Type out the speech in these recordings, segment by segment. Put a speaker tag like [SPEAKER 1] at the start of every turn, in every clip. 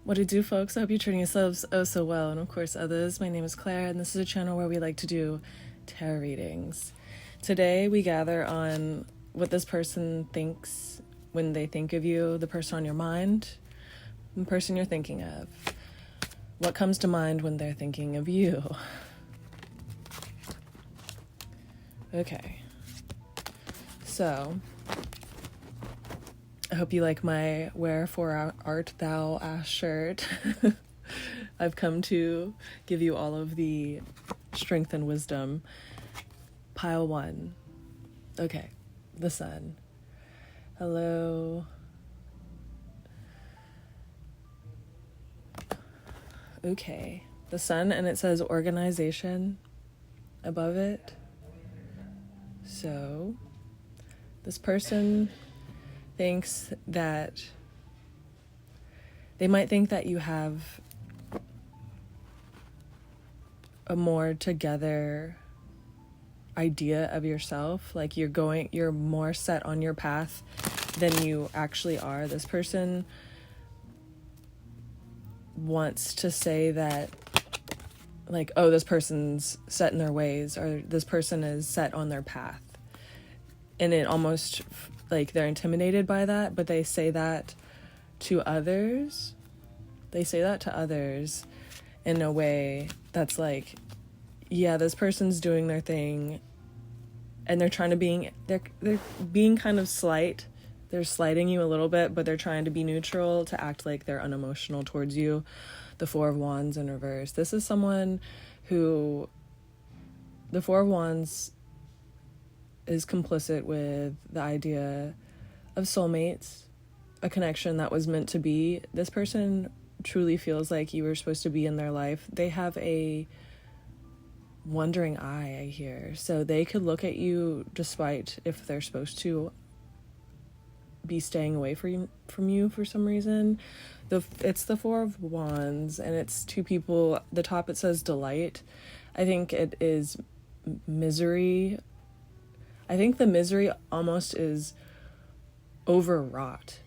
[SPEAKER 1] What it do, folks? I hope you're treating yourselves oh so well, and of course others. My name is Claire, and this is a channel where we like to do tarot readings. Today we gather on what this person thinks when they think of you, the person on your mind, the person you're thinking of. What comes to mind when they're thinking of you? Okay. So, I hope you like my Wherefore Art Thou Ass shirt. I've come to give you all of the strength and wisdom. Pile 1. Okay, the sun. Hello. Okay, the sun, and it says organization above it. So, this person thinks that they might think that you have a more together idea of yourself, like you're more set on your path than you actually are. This person wants to say that, like, oh, this person's set in their ways, or this person is set on their path, and it almost like they're intimidated by that, but they say that to others. They say that to others in a way that's like, yeah, this person's doing their thing, and they're trying to they're being kind of slight. They're slighting you a little bit, but they're trying to be neutral, to act like they're unemotional towards you. The Four of Wands in reverse. This is someone who, the Four of Wands is complicit with the idea of soulmates, a connection that was meant to be. This person truly feels like you were supposed to be in their life. They have a wondering eye, I hear. So they could look at you despite if they're supposed to be staying away from you for some reason. It's the Four of Wands, and it's two people. The top, it says delight. I think it is misery. I think the misery almost is overwrought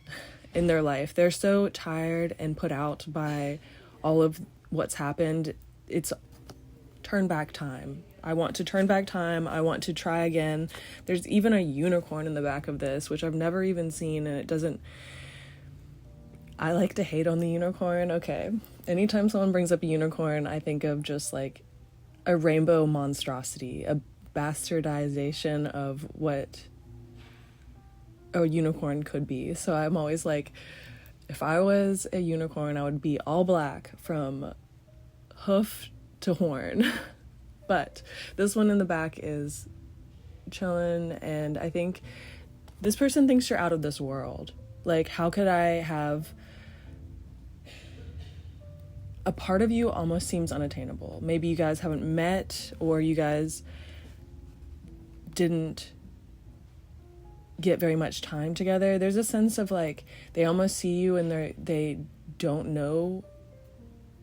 [SPEAKER 1] in their life. They're so tired and put out by all of what's happened. It's turn back time. I want to turn back time. I want to try again. There's even a unicorn in the back of this, which I've never even seen, and it doesn't... I like to hate on the unicorn. Okay. Anytime someone brings up a unicorn, I think of just like a rainbow monstrosity, a bastardization of what a unicorn could be. So I'm always like, if I was a unicorn, I would be all black from hoof to horn. But this one in the back is chilling, and I think this person thinks you're out of this world. Like, how could I have... A part of you almost seems unattainable. Maybe you guys haven't met, or you guys didn't get very much time together. There's a sense of like, they almost see you and they don't know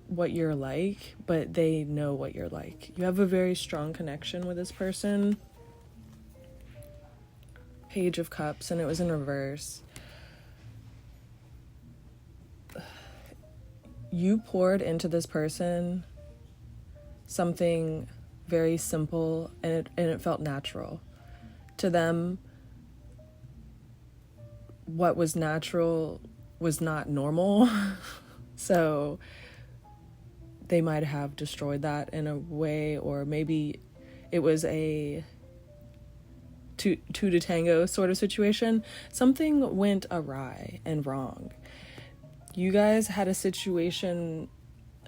[SPEAKER 1] what you're like, but they know what you're like. You have a very strong connection with this person. Page of Cups, and it was in reverse. You poured into this person something very simple, and it felt natural to them. What was natural was not normal. So they might have destroyed that in a way, or maybe it was a two to tango sort of situation. Something went awry and wrong. You guys had a situation.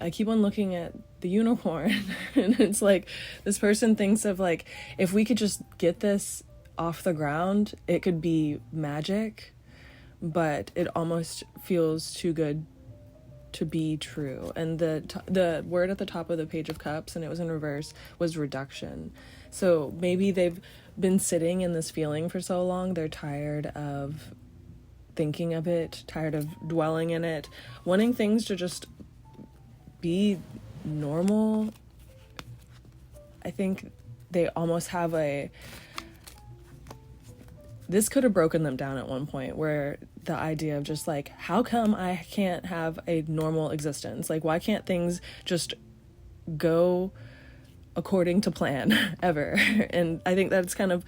[SPEAKER 1] I keep on looking at the unicorn, and it's like, this person thinks of like, if we could just get this off the ground, it could be magic, but it almost feels too good to be true. And the word at the top of the Page of Cups, and it was in reverse, was reduction. So maybe they've been sitting in this feeling for so long, they're tired of thinking of it, tired of dwelling in it, wanting things to just be normal. I think they almost have this could have broken them down at one point, where the idea of just like, how come I can't have a normal existence? Like, why can't things just go according to plan ever? And I think that's kind of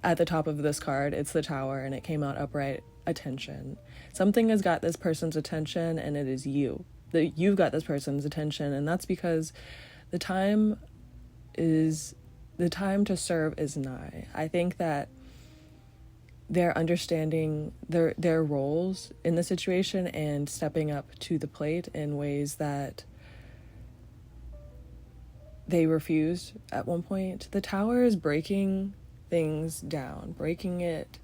[SPEAKER 1] at the top of this card. It's the Tower, and it came out upright. Attention. Something has got this person's attention, and it is you. You've got this person's attention, and that's because the time to serve is nigh. I think that they're understanding their roles in the situation and stepping up to the plate in ways that they refused at one point. The Tower is breaking things down, breaking it.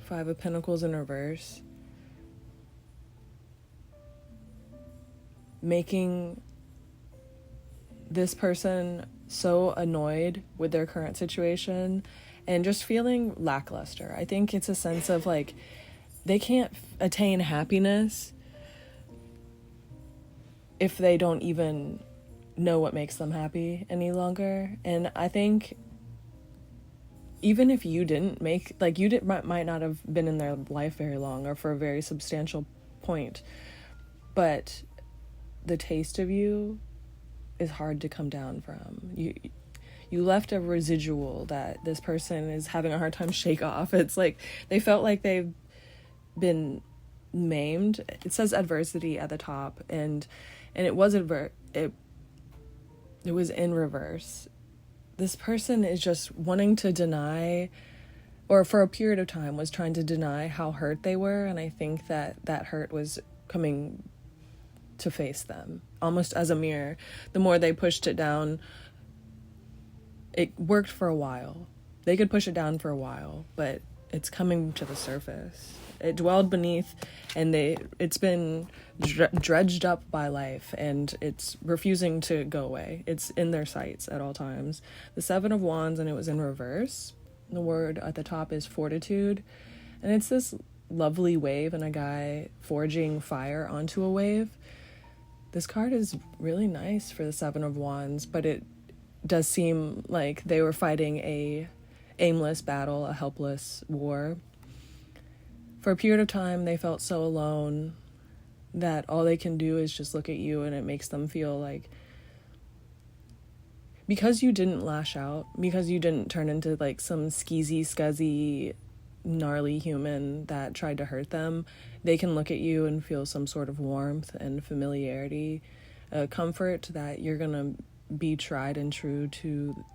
[SPEAKER 1] Five of Pentacles in reverse. Making this person so annoyed with their current situation and just feeling lackluster. I think it's a sense of like they can't attain happiness if they don't even know what makes them happy any longer. And I think even if you didn't make, like, might not have been in their life very long or for a very substantial point, but the taste of you is hard to come down from. You left a residual that this person is having a hard time shake off. It's like they felt like they've been maimed. It says adversity at the top, and it was it was in reverse. This person is just wanting to deny, or for a period of time was trying to deny how hurt they were, and I think that hurt was coming to face them almost as a mirror. The more they pushed it down, it worked for a while. They could push it down for a while, but it's coming to the surface. It dwelled beneath, and it's been dredged up by life, and it's refusing to go away. It's in their sights at all times. The Seven of Wands, and it was in reverse. The word at the top is fortitude, and it's this lovely wave and a guy forging fire onto a wave. This card is really nice for the Seven of Wands, but it does seem like they were fighting a aimless battle, a helpless war. For a period of time, they felt so alone that all they can do is just look at you, and it makes them feel like, because you didn't lash out, because you didn't turn into like some skeezy, scuzzy, gnarly human that tried to hurt them, they can look at you and feel some sort of warmth and familiarity, comfort that you're gonna be tried and true to.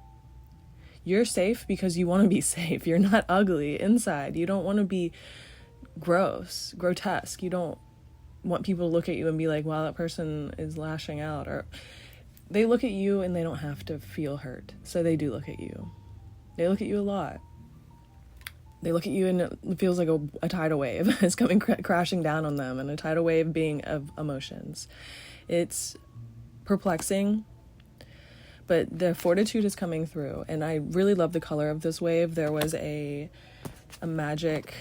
[SPEAKER 1] You're safe because you want to be safe. You're not ugly inside. You don't want to be grotesque. You don't want people to look at you and be like, wow, that person is lashing out. Or they look at you and they don't have to feel hurt. So they do look at you. They look at you a lot. They look at you and it feels like a tidal wave is coming crashing down on them, and a tidal wave being of emotions. It's perplexing, but the fortitude is coming through, and I really love the color of this wave. There was a magic,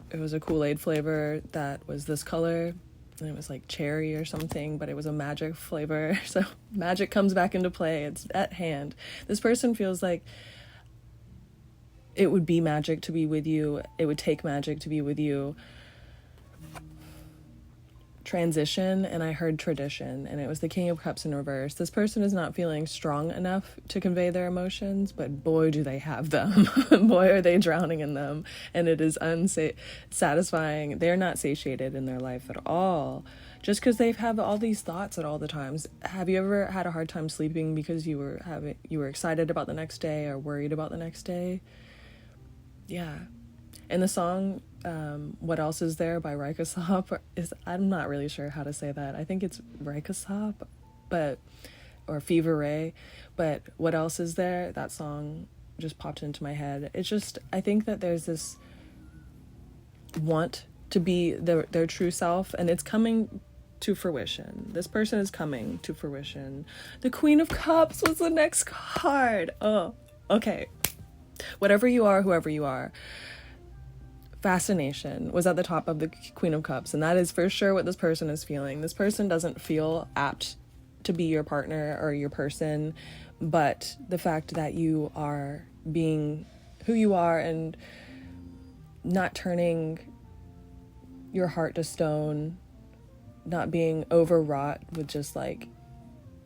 [SPEAKER 1] it was a Kool-Aid flavor that was this color, and it was like cherry or something, but it was a magic flavor. So magic comes back into play. It's at hand. This person feels like it would be magic to be with you. It would take magic to be with you. Transition, and I heard tradition, and it was the King of Cups in reverse. This person is not feeling strong enough to convey their emotions, but boy, do they have them. Boy, are they drowning in them, and it is unsatisfying. They're not satiated in their life at all, just because they have all these thoughts at all the times. Have you ever had a hard time sleeping because you were excited about the next day or worried about the next day? Yeah. And the song, What Else Is There by Rykasop I'm not really sure how to say that. I think it's Rykasop, or Fever Ray, but What Else Is There? That song just popped into my head. It's just, I think that there's this want to be their true self, and it's coming to fruition. This person is coming to fruition. The Queen of Cups was the next card. Oh, okay. Whatever you are, whoever you are, fascination was at the top of the Queen of Cups, and that is for sure what this person is feeling. This person doesn't feel apt to be your partner or your person, But the fact that you are being who you are and not turning your heart to stone, not being overwrought with just like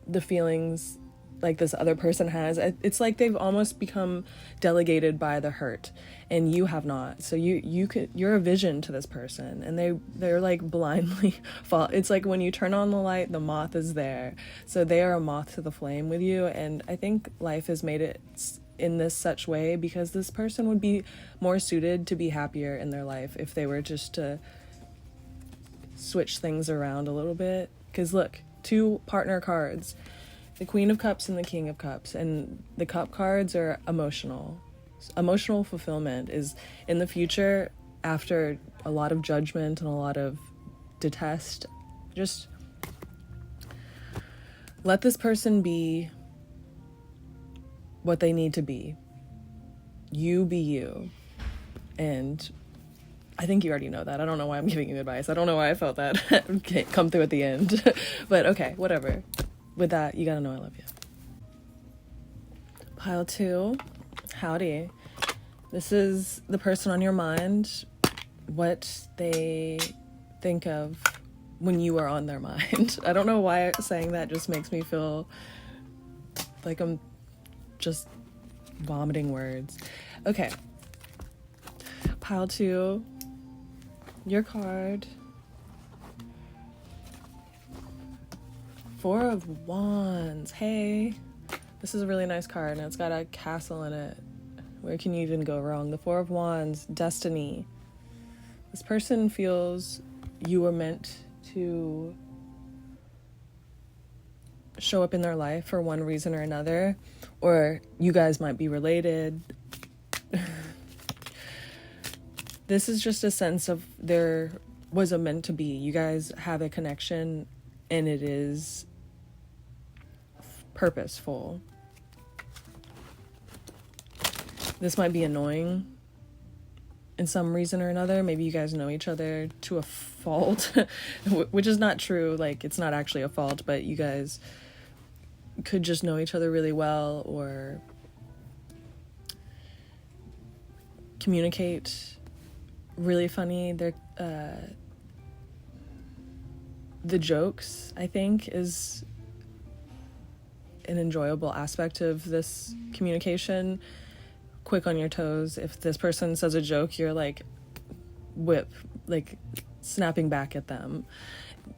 [SPEAKER 1] the feelings like this other person has, it's like they've almost become delegated by the hurt, and you have not. So you're a vision to this person, and they're like blindly fall. It's like when you turn on the light, the moth is there. So they are a moth to the flame with you, and I think life has made it in this such way because this person would be more suited to be happier in their life if they were just to switch things around a little bit. Because look, 2 partner cards, the Queen of Cups and the King of Cups, and the Cup cards are emotional fulfillment is in the future. After a lot of judgment and a lot of detest, just let this person be what they need to be. You be you. And I think you already know that. I don't know why I'm giving you advice. I don't know why I felt that come through at the end. But okay, whatever. With that, you gotta know I love you. Pile 2, howdy. This is the person on your mind, what they think of when you are on their mind. I don't know why saying that just makes me feel like I'm just vomiting words. Okay. Pile 2, your card. 4 of Wands. Hey, this is a really nice card, and it's got a castle in it. Where can you even go wrong? The 4 of Wands, destiny. This person feels you were meant to show up in their life for one reason or another, or you guys might be related. This is just a sense of there was a meant to be. You guys have a connection, and it is purposeful. This might be annoying in some reason or another. Maybe you guys know each other to a fault, which is not true. Like, it's not actually a fault, but you guys could just know each other really well, or communicate really funny. They're the jokes, I think, is an enjoyable aspect of this communication. Quick on your toes. If this person says a joke, you're like snapping back at them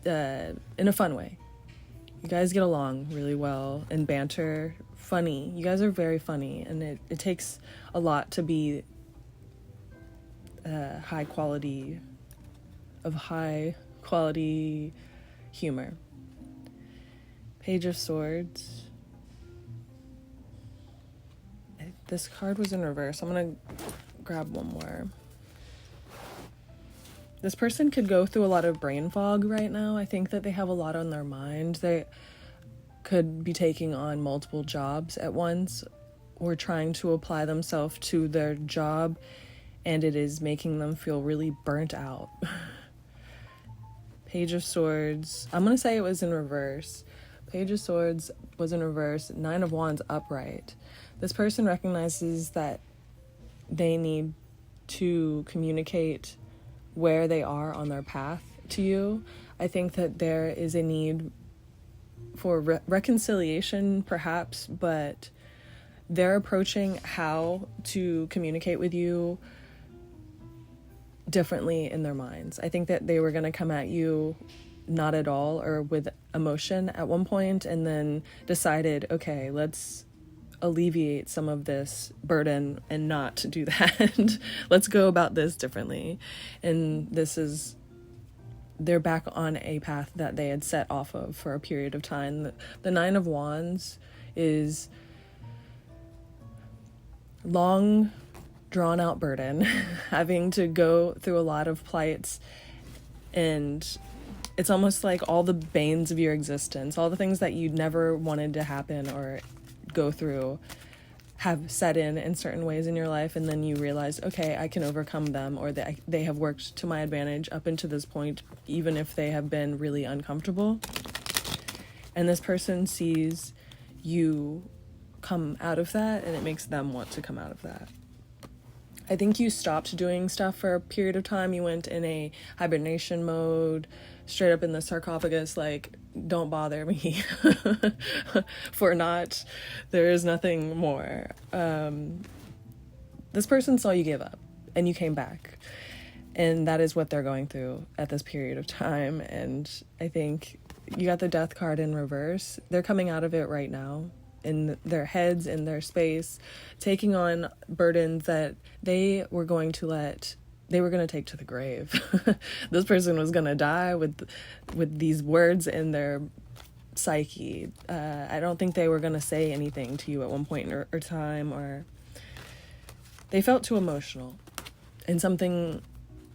[SPEAKER 1] in a fun way. You guys get along really well, and banter, funny. You guys are very funny, and it takes a lot to be high quality humor. Page of Swords. This card was in reverse. I'm gonna grab one more. This person could go through a lot of brain fog right now. I think that they have a lot on their mind. They could be taking on multiple jobs at once, or trying to apply themselves to their job, and it is making them feel really burnt out. Page of Swords. I'm gonna say it was in reverse. Page of Swords was in reverse. 9 of Wands upright. This person recognizes that they need to communicate where they are on their path to you. I think that there is a need for reconciliation, perhaps, but they're approaching how to communicate with you differently in their minds. I think that they were going to come at you not at all, or with emotion at one point, and then decided, okay, let's alleviate some of this burden and not do that. Let's go about this differently. And they're back on a path that they had set off of for a period of time. The 9 of Wands is long, drawn out burden, having to go through a lot of plights, and it's almost like all the banes of your existence, all the things that you never wanted to happen or go through, have set in certain ways in your life, and then you realize, okay, I can overcome them, or they have worked to my advantage up until this point, even if they have been really uncomfortable. And this person sees you come out of that, and it makes them want to come out of that. I think you stopped doing stuff for a period of time. You went in a hibernation mode, straight up in the sarcophagus, like, don't bother me. For not, there is nothing more. This person saw you give up, and you came back. And that is what they're going through at this period of time. And I think you got the death card in reverse. They're coming out of it right now, in their heads, in their space, taking on burdens that they were going to take to the grave. This person was going to die with these words in their psyche. I don't think they were going to say anything to you at one point or time, or they felt too emotional, and something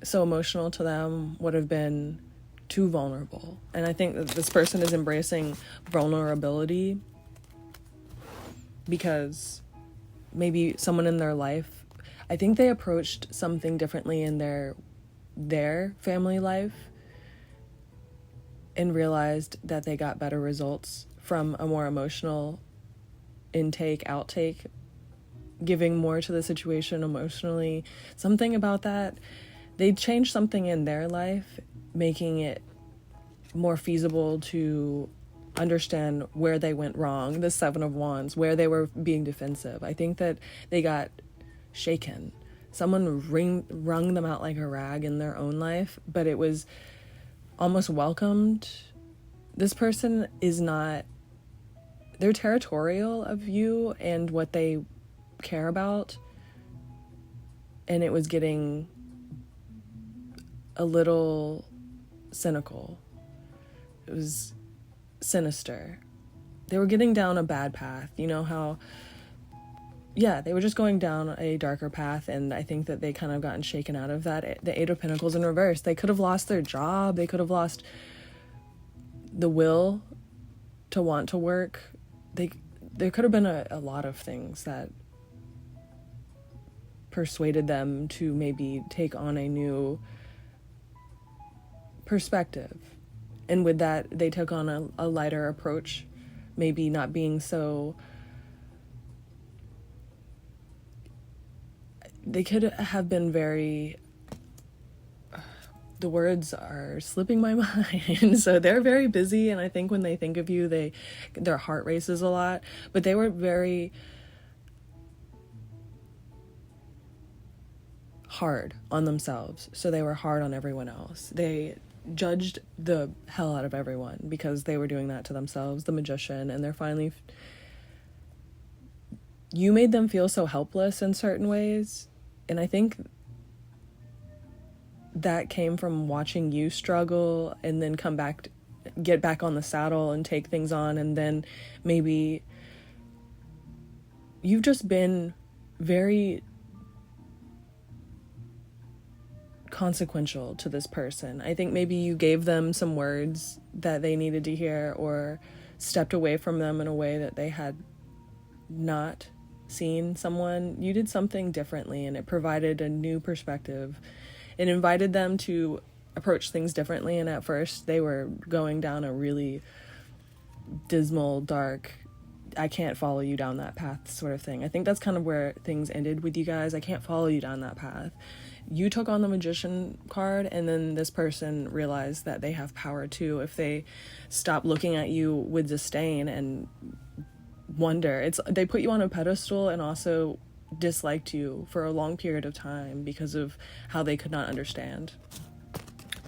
[SPEAKER 1] so emotional to them would have been too vulnerable. And I think that this person is embracing vulnerability because maybe someone in their life, I think they approached something differently in their family life and realized that they got better results from a more emotional outtake, giving more to the situation emotionally. Something about that, they changed something in their life, making it more feasible to understand where they went wrong, the Seven of Wands, where they were being defensive. I think that they got shaken. Someone wrung them out like a rag in their own life, but it was almost welcomed. This person is not, they're territorial of you and what they care about, and it was getting a little cynical. It was sinister. They were getting down a bad path. You know how, they were just going down a darker path, and I think that they kind of gotten shaken out of that. The Eight of Pentacles in reverse. They could have lost their job. They could have lost the will to want to work. There could have been a lot of things that persuaded them to maybe take on a new perspective. And with that, they took on a lighter approach, maybe not being so... They could have been very... The words are slipping my mind. So they're very busy, and I think when they think of you, their heart races a lot. But they were very hard on themselves, so they were hard on everyone else. They judged the hell out of everyone because they were doing that to themselves, the Magician, and they're finally... You made them feel so helpless in certain ways, and I think that came from watching you struggle and then come back, get back on the saddle and take things on, and then maybe you've just been very consequential to this person. I think maybe you gave them some words that they needed to hear, or stepped away from them in a way that they had not seen someone. You did something differently, and it provided a new perspective. It invited them to approach things differently, and at first they were going down a really dismal, dark, I can't follow you down that path sort of thing. I think that's kind of where things ended with you guys. I can't follow you down that path. You took on the Magician card, and then this person realized that they have power too if they stop looking at you with disdain and wonder. They put you on a pedestal and also disliked you for a long period of time because of how they could not understand.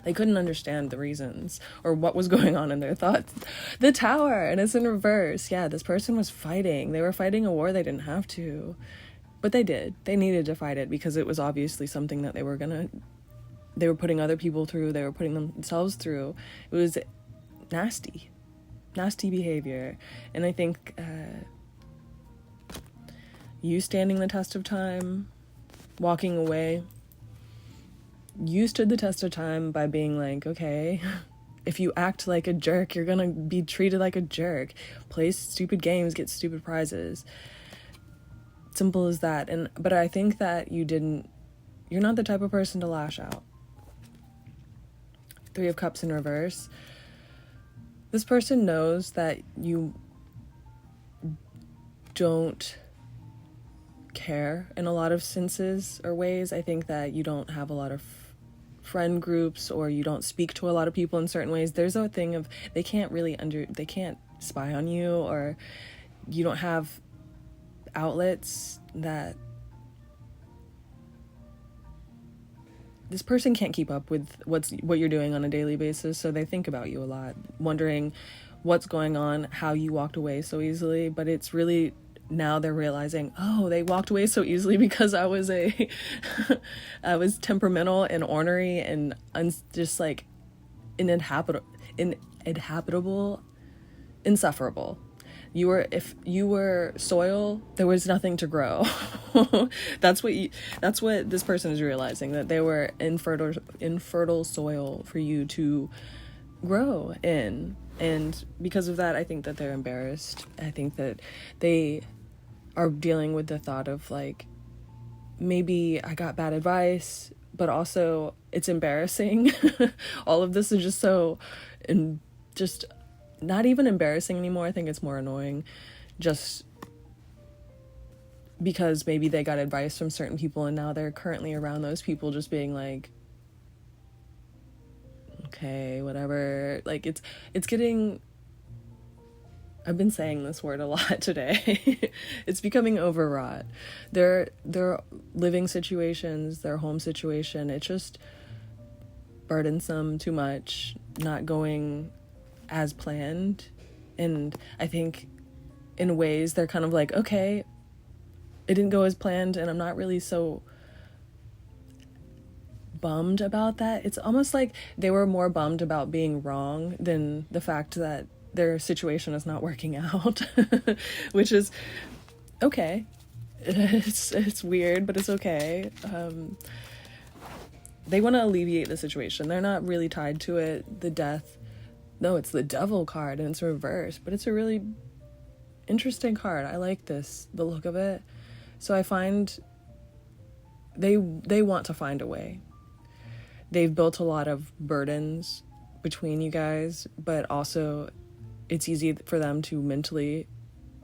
[SPEAKER 1] They couldn't understand the reasons or what was going on in their thoughts. The Tower, and it's in reverse. Yeah, this person was fighting. They were fighting a war they didn't have to. But they did. They needed to fight it because it was obviously something that they were putting other people through. They were putting themselves through. It was nasty behavior. And I think you standing the test of time, walking away, you stood the test of time by being like, okay, if you act like a jerk, you're gonna be treated like a jerk. Play stupid games, get stupid prizes. Simple as that. But I think that you're not the type of person to lash out. Three of Cups in reverse. This person knows that you don't care in a lot of senses or ways. I think that you don't have a lot of friend groups, or you don't speak to a lot of people in certain ways. There's a thing of they can't spy on you, or you don't have outlets that this person can't keep up with what you're doing on a daily basis, so they think about you a lot, wondering what's going on, how you walked away so easily. But it's really, now they're realizing, oh, they walked away so easily because I was I was temperamental and ornery and just like inhabitable, insufferable. If you were soil, there was nothing to grow. That's what this person is realizing, that they were infertile soil for you to grow in. And because of that, I think that they're embarrassed. I think that they are dealing with the thought of like, maybe I got bad advice, but also it's embarrassing. All of this is just so, and just not even embarrassing anymore. I think it's more annoying, just because maybe they got advice from certain people and now they're currently around those people, just being like, okay, whatever. Like it's getting, I've been saying this word a lot today. It's becoming overwrought. Their living situations, their home situation, it's just burdensome, too much, not going as planned. And I think in ways they're kind of like, okay, it didn't go as planned, and I'm not really so bummed about that. It's almost like they were more bummed about being wrong than the fact that their situation is not working out. Which is okay. It's weird, but it's okay. They want to alleviate the situation. They're not really tied to it. The death, no, it's the devil card and it's reversed, but it's a really interesting card. I like the look of it. So I find they want to find a way. They've built a lot of burdens between you guys, but also it's easy for them to mentally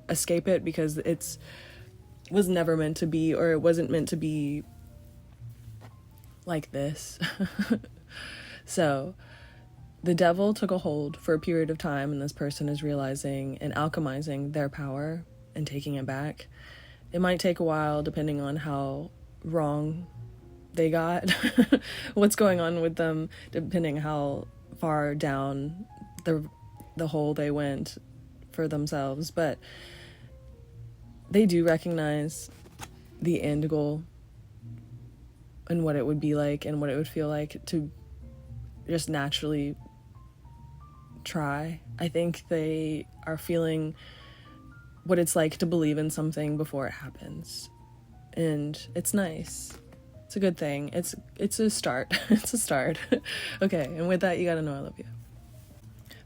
[SPEAKER 1] escape it because was never meant to be, or it wasn't meant to be like this. So the devil took a hold for a period of time, and this person is realizing and alchemizing their power and taking it back. It might take a while depending on how wrong they got, what's going on with them, depending how far down the hole they went for themselves. But they do recognize the end goal and what it would be like and what it would feel like to just naturally try. I think they are feeling what it's like to believe in something before it happens, and it's nice. It's a good thing. It's a start. It's a start. Okay, and with that, you gotta know I love you.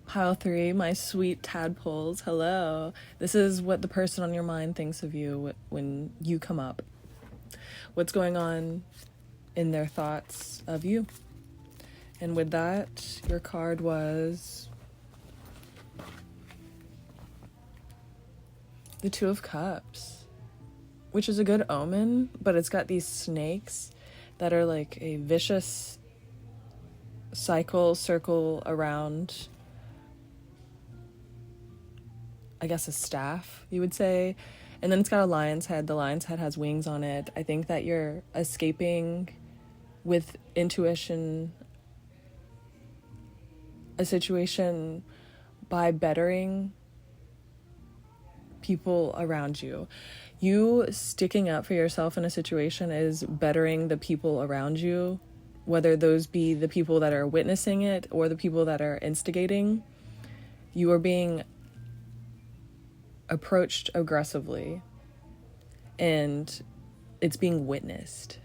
[SPEAKER 1] Pile 3, my sweet tadpoles, hello. This is what the person on your mind thinks of you when you come up. What's going on in their thoughts of you? And with that, your card was the Two of Cups, which is a good omen, but it's got these snakes that are like a vicious circle around, I guess, a staff, you would say. And then it's got a lion's head. The lion's head has wings on it. I think that you're escaping with intuition a situation by bettering people around you. You sticking up for yourself in a situation is bettering the people around you, whether those be the people that are witnessing it or the people that are instigating. You are being approached aggressively, and it's being witnessed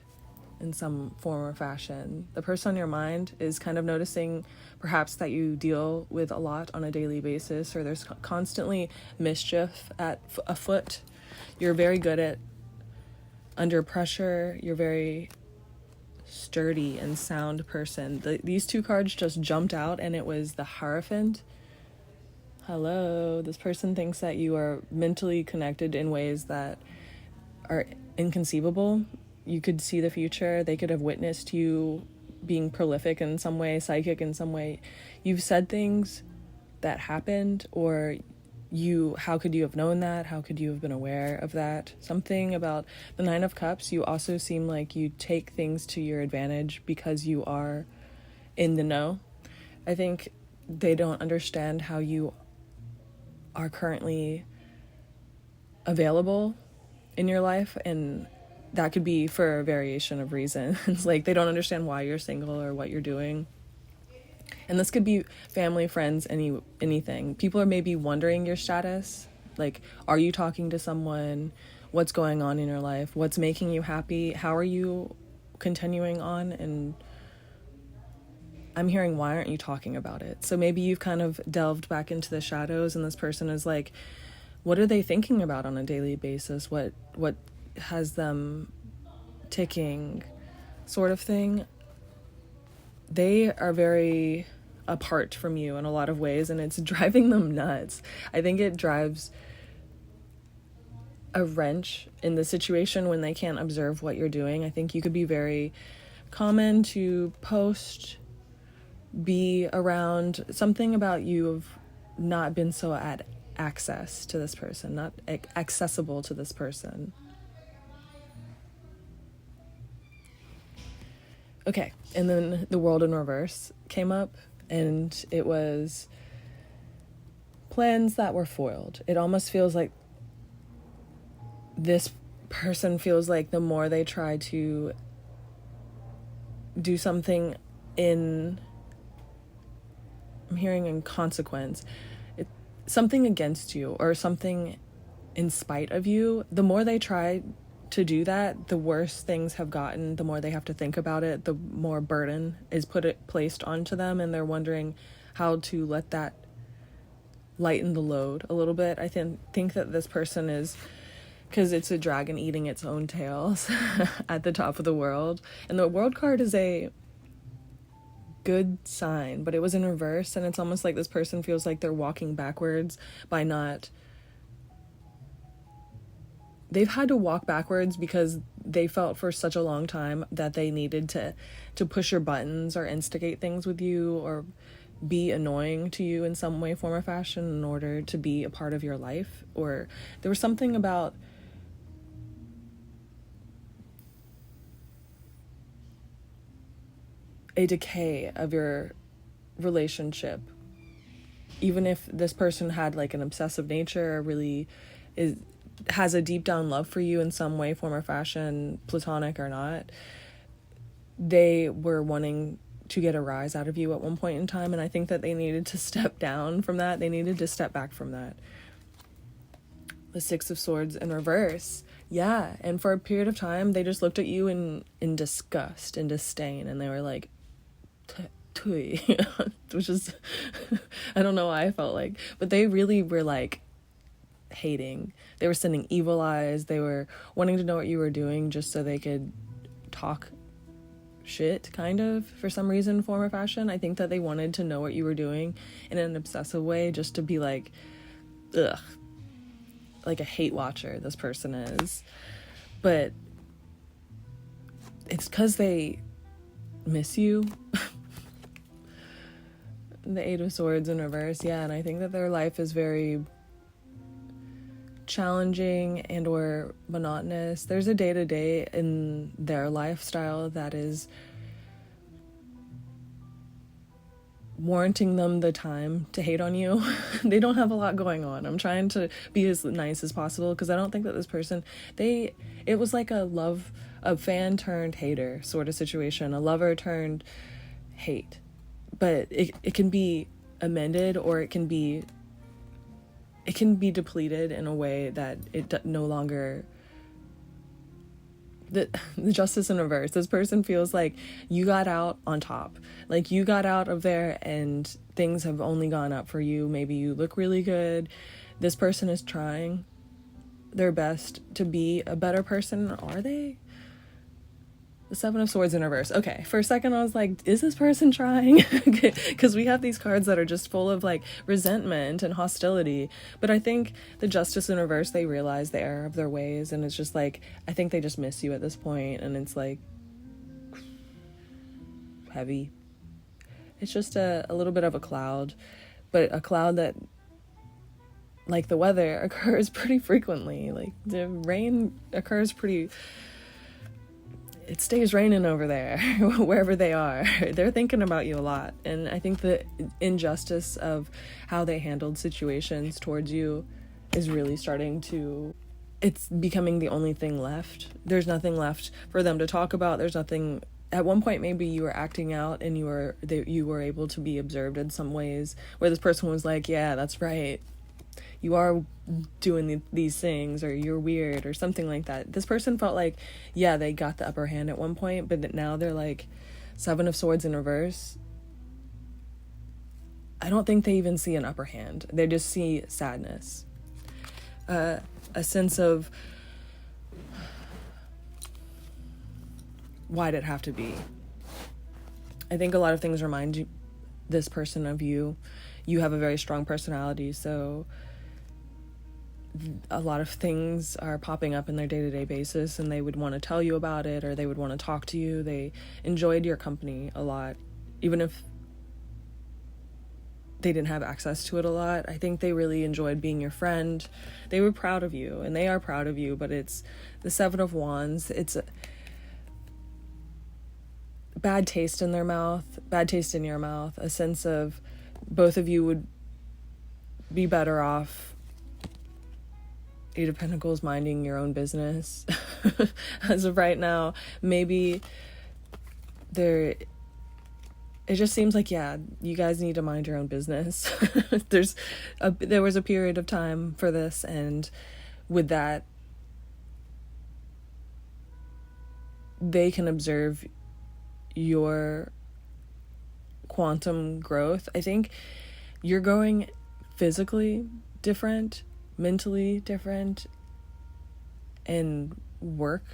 [SPEAKER 1] in some form or fashion. The person on your mind is kind of noticing perhaps that you deal with a lot on a daily basis, or there's constantly mischief afoot. You're very good at under pressure. You're very sturdy and sound person. These two cards just jumped out, and it was the Hierophant. hello, this person thinks that you are mentally connected in ways that are inconceivable. You could see the future. They could have witnessed you being prolific in some way, psychic in some way. You've said things that happened, or how could you have known that? How could you have been aware of that? Something about the Nine of Cups, you also seem like you take things to your advantage because you are in the know. I think they don't understand how you are currently available in your life, and that could be for a variation of reasons. Like, they don't understand why you're single or what you're doing. And this could be family, friends, anything. People are maybe wondering your status. Like, are you talking to someone? What's going on in your life? What's making you happy? How are you continuing on? And I'm hearing, why aren't you talking about it? So maybe you've kind of delved back into the shadows, and this person is like, what are they thinking about on a daily basis? What has them ticking, sort of thing? They are very apart from you in a lot of ways, and it's driving them nuts. I think it drives a wrench in the situation when they can't observe what you're doing. I think you could be very common to post, be around, something about you have not been so at access to this person, not accessible to this person. Okay, and then the World in Reverse came up, and it was plans that were foiled. It almost feels like this person feels like the more they try to do something I'm hearing in consequence, something against you or something in spite of you, the more they try to do that, the worse things have gotten, the more they have to think about it, the more burden is placed onto them, and they're wondering how to let that lighten the load a little bit. I think that this person is, because it's a dragon eating its own tails at the top of the world, and the World card is a good sign, but it was in reverse, and it's almost like this person feels like they're walking backwards by not... They've had to walk backwards because they felt for such a long time that they needed to push your buttons or instigate things with you or be annoying to you in some way, form, or fashion in order to be a part of your life. Or there was something about a decay of your relationship. Even if this person had like an obsessive nature or really has a deep down love for you in some way, form, or fashion, platonic or not, they were wanting to get a rise out of you at one point in time, and I think that they needed to step down from that. They needed to step back from that. The Six of Swords in reverse. Yeah, and for a period of time, they just looked at you in disgust and disdain, and they were like, tui, which is, I don't know why I felt like, but they really were like, hating. They were sending evil eyes. They were wanting to know what you were doing just so they could talk shit, kind of, for some reason, form, or fashion. I think that they wanted to know what you were doing in an obsessive way, just to be like, ugh, like a hate watcher this person is. But it's because they miss you. The Eight of Swords in reverse, yeah, and I think that their life is very challenging and or monotonous. There's a day-to-day in their lifestyle that is warranting them the time to hate on you. They don't have a lot going on. I'm trying to be as nice as possible because I don't think that this person, it was like a fan turned hater sort of situation, a lover turned hate. But it can be amended, or it can be depleted in a way that it no longer... The Justice in reverse. This person feels like you got out on top. Like you got out of there and things have only gone up for you. Maybe you look really good. This person is trying their best to be a better person. Are they? The Seven of Swords in reverse. Okay, for a second I was like, is this person trying? Because we have these cards that are just full of like resentment and hostility. But I think the Justice in reverse, they realize the error of their ways, and it's just like, I think they just miss you at this point, and it's like heavy. It's just a little bit of a cloud, but a cloud that, like the weather, occurs pretty frequently. Like the rain occurs it stays raining over there, wherever they are. They're thinking about you a lot. And I think the injustice of how they handled situations towards you is really starting to, it's becoming the only thing left. There's nothing left for them to talk about. There's nothing, at one point maybe you were acting out and you were able to be observed in some ways where this person was like, yeah, that's right, you are doing these things, or you're weird, or something like that. This person felt like, yeah, they got the upper hand at one point, but now they're like, Seven of Swords in reverse. I don't think they even see an upper hand. They just see sadness. A sense of, why did it have to be? I think a lot of things remind this person of you. You have a very strong personality, so a lot of things are popping up in their day-to-day basis, and they would want to tell you about it, or they would want to talk to you. They enjoyed your company a lot, even if they didn't have access to it a lot. I think they really enjoyed being your friend. They were proud of you, and they are proud of you, but it's the Seven of Wands. It's a bad taste in their mouth, bad taste in your mouth, a sense of both of you would be better off, Eight of Pentacles, minding your own business. As of right now, maybe it just seems like, yeah, you guys need to mind your own business. There was a period of time for this, and with that, they can observe your quantum growth. I think you're going physically different, mentally different, and work.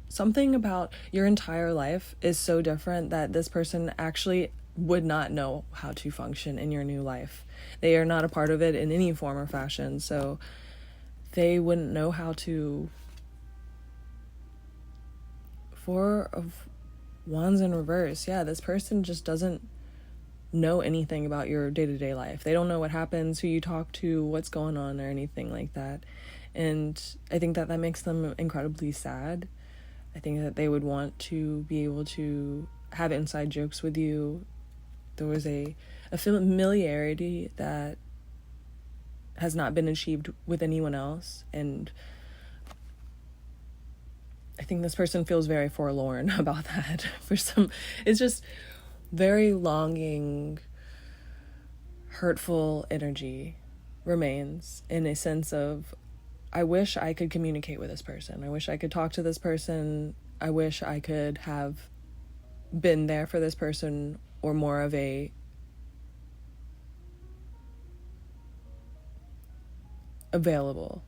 [SPEAKER 1] Something about your entire life is so different that this person actually would not know how to function in your new life. They are not a part of it in any form or fashion, so they wouldn't know how to. Four of Wands in reverse. Yeah, this person just doesn't know anything about your day-to-day life. They don't know what happens, who you talk to, what's going on, or anything like that. And I think that makes them incredibly sad. I think that they would want to be able to have inside jokes with you. There was a familiarity that has not been achieved with anyone else, and I think this person feels very forlorn about that. It's just very longing, hurtful energy remains, in a sense of, I wish I could communicate with this person. I wish I could talk to this person. I wish I could have been there for this person, or more of a available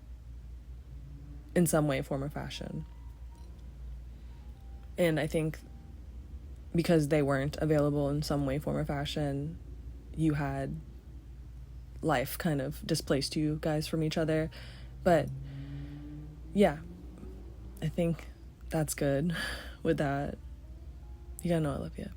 [SPEAKER 1] in some way, form, or fashion. And I think because they weren't available in some way, form, or fashion, you had life kind of displaced you guys from each other. But yeah, I think that's good with that. You gotta know I love you.